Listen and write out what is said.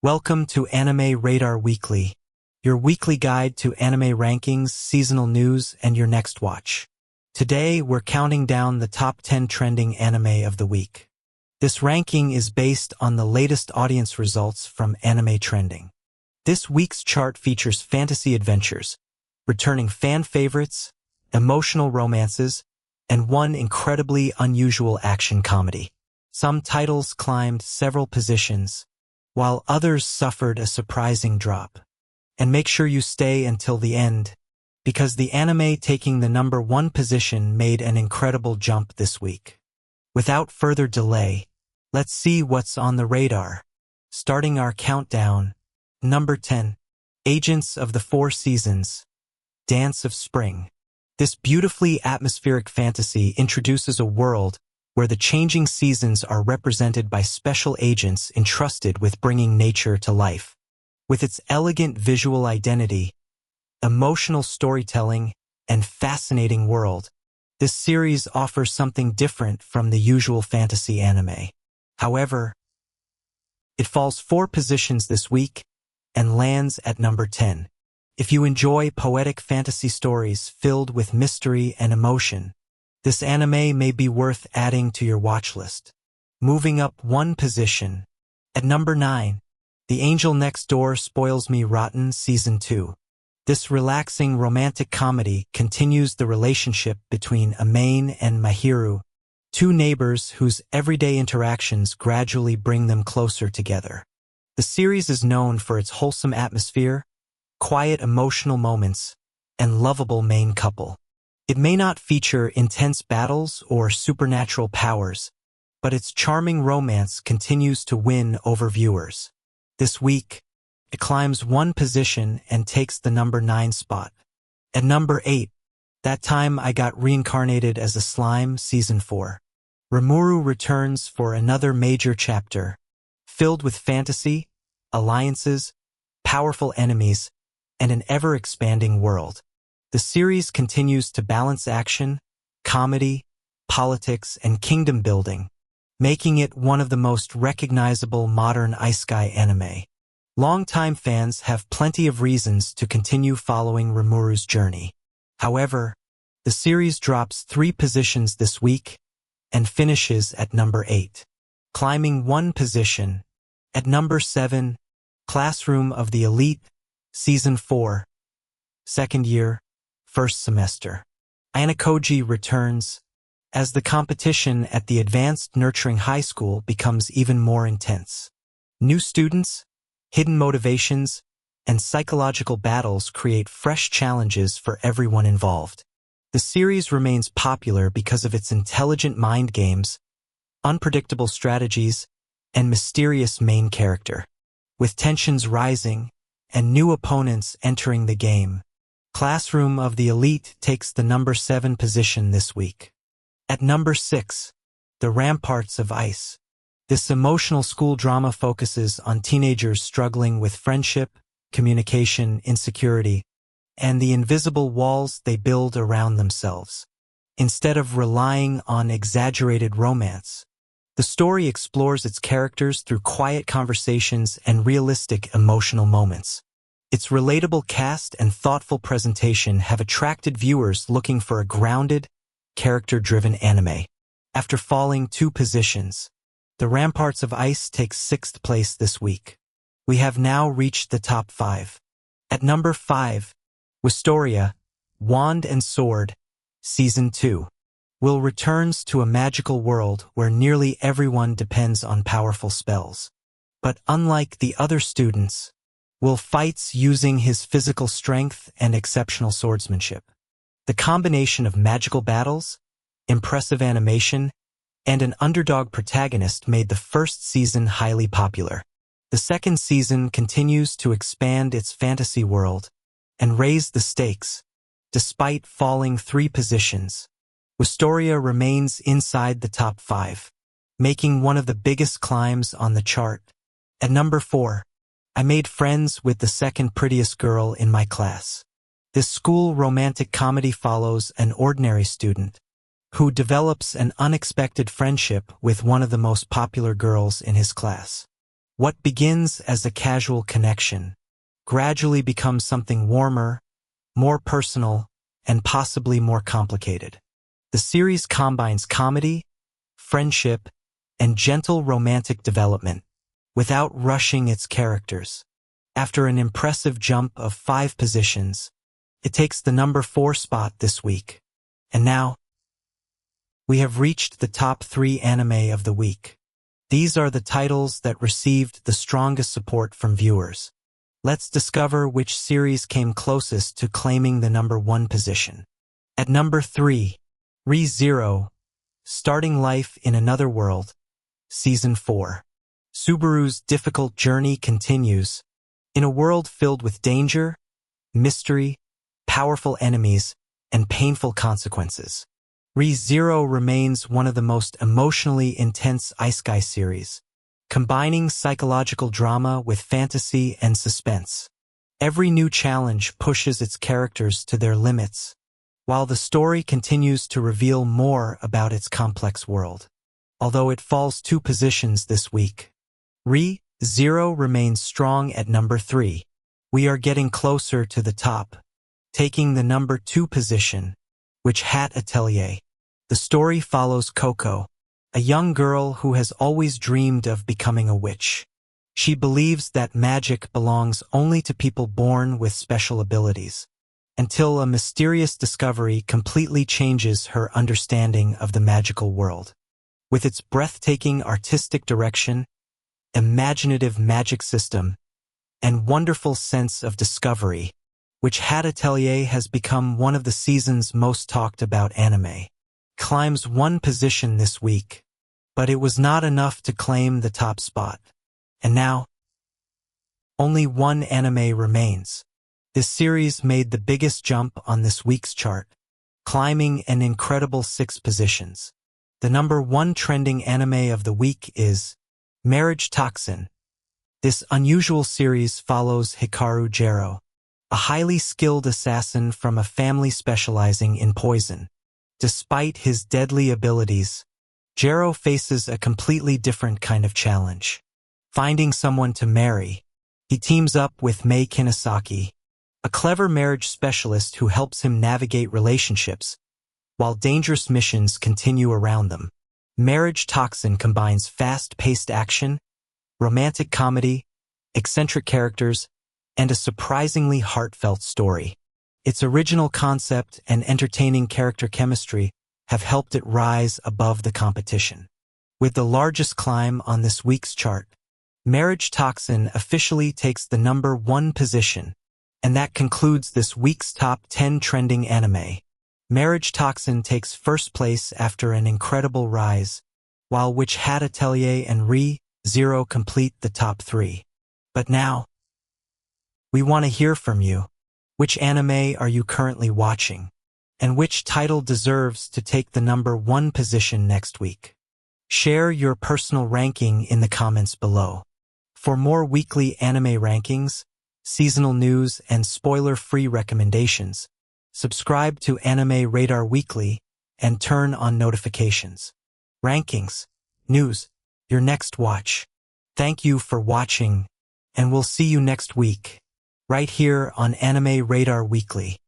Welcome to Anime Radar Weekly, your weekly guide to anime rankings, seasonal news, and your next watch. Today, we're counting down the top 10 trending anime of the week. This ranking is based on the latest audience results from Anime Trending. This week's chart features fantasy adventures, returning fan favorites, emotional romances, and one incredibly unusual action comedy. Some titles climbed several positions, while others suffered a surprising drop. And make sure you stay until the end, because the anime taking the number 1 position made an incredible jump this week. Without further delay, let's see what's on the radar. Starting our countdown, number 10, Agents of the Four Seasons, Dance of Spring. This beautifully atmospheric fantasy introduces a world where the changing seasons are represented by special agents entrusted with bringing nature to life. With its elegant visual identity, emotional storytelling, and fascinating world, this series offers something different from the usual fantasy anime. However, it falls 4 positions this week and lands at number 10. If you enjoy poetic fantasy stories filled with mystery and emotion, this anime may be worth adding to your watch list. Moving up 1 position. At number 9, The Angel Next Door Spoils Me Rotten Season 2. This relaxing romantic comedy continues the relationship between Amain and Mahiru, 2 neighbors whose everyday interactions gradually bring them closer together. The series is known for its wholesome atmosphere, quiet emotional moments, and lovable main couple. It may not feature intense battles or supernatural powers, but its charming romance continues to win over viewers. This week, it climbs 1 position and takes the number 9 spot. At number 8, That Time I Got Reincarnated as a Slime Season 4. Rimuru returns for another major chapter, filled with fantasy, alliances, powerful enemies, and an ever-expanding world. The series continues to balance action, comedy, politics, and kingdom building, making it one of the most recognizable modern isekai anime. Longtime fans have plenty of reasons to continue following Rimuru's journey. However, the series drops 3 positions this week and finishes at number 8. Climbing 1 position. At number 7, Classroom of the Elite, Season 4. Second year, first semester. Anakoji returns as the competition at the Advanced Nurturing High School becomes even more intense. New students, hidden motivations, and psychological battles create fresh challenges for everyone involved. The series remains popular because of its intelligent mind games, unpredictable strategies, and mysterious main character. With tensions rising and new opponents entering the game, Classroom of the Elite takes the number 7 position this week. At number 6, The Ramparts of Ice. This emotional school drama focuses on teenagers struggling with friendship, communication, insecurity, and the invisible walls they build around themselves. Instead of relying on exaggerated romance, the story explores its characters through quiet conversations and realistic emotional moments. Its relatable cast and thoughtful presentation have attracted viewers looking for a grounded, character-driven anime. After falling 2 positions, The Ramparts of Ice takes 6th place this week. We have now reached the top 5. At number 5, Wistoria, Wand and Sword, Season 2. Will returns to a magical world where nearly everyone depends on powerful spells. But unlike the other students, Will fights using his physical strength and exceptional swordsmanship. The combination of magical battles, impressive animation, and an underdog protagonist made the first season highly popular. The second season continues to expand its fantasy world and raise the stakes. Despite falling 3 positions, Wistoria remains inside the top 5, making one of the biggest climbs on the chart. At number 4, I Made Friends with the Second Prettiest Girl in My Class. This school romantic comedy follows an ordinary student who develops an unexpected friendship with one of the most popular girls in his class. What begins as a casual connection gradually becomes something warmer, more personal, and possibly more complicated. The series combines comedy, friendship, and gentle romantic development without rushing its characters. After an impressive jump of 5 positions, it takes the number 4 spot this week. And now, we have reached the top 3 anime of the week. These are the titles that received the strongest support from viewers. Let's discover which series came closest to claiming the number 1 position. At number 3, Re:Zero, Starting Life in Another World, Season 4. Subaru's difficult journey continues in a world filled with danger, mystery, powerful enemies, and painful consequences. Re:Zero remains one of the most emotionally intense isekai series, combining psychological drama with fantasy and suspense. Every new challenge pushes its characters to their limits, while the story continues to reveal more about its complex world. Although it falls 2 positions this week, Re:Zero remains strong at number 3. We are getting closer to the top, taking the number 2 position, Witch Hat Atelier. The story follows Coco, a young girl who has always dreamed of becoming a witch. She believes that magic belongs only to people born with special abilities, until a mysterious discovery completely changes her understanding of the magical world. With its breathtaking artistic direction, imaginative magic system, and wonderful sense of discovery, Witch Hat Atelier has become one of the season's most talked about anime. Climbs 1 position this week, but it was not enough to claim the top spot. And now, only 1 anime remains. This series made the biggest jump on this week's chart, climbing an incredible 6 positions. The number 1 trending anime of the week is MARRIAGETOXIN. This unusual series follows Hikaru Jero, a highly skilled assassin from a family specializing in poison. Despite his deadly abilities, Jero faces a completely different kind of challenge. Finding someone to marry, he teams up with Mei Kinosaki, a clever marriage specialist who helps him navigate relationships, while dangerous missions continue around them. MARRIAGETOXIN combines fast-paced action, romantic comedy, eccentric characters, and a surprisingly heartfelt story. Its original concept and entertaining character chemistry have helped it rise above the competition. With the largest climb on this week's chart, MARRIAGETOXIN officially takes the number 1 position, and that concludes this week's top 10 trending anime. MARRIAGETOXIN takes first place after an incredible rise, while Witch Hat Atelier and Re:Zero complete the top 3. But now, we want to hear from you. Which anime are you currently watching? And which title deserves to take the number 1 position next week? Share your personal ranking in the comments below. For more weekly anime rankings, seasonal news, and spoiler-free recommendations, subscribe to Anime Radar Weekly and turn on notifications. Rankings, news, your next watch. Thank you for watching, and we'll see you next week, right here on Anime Radar Weekly.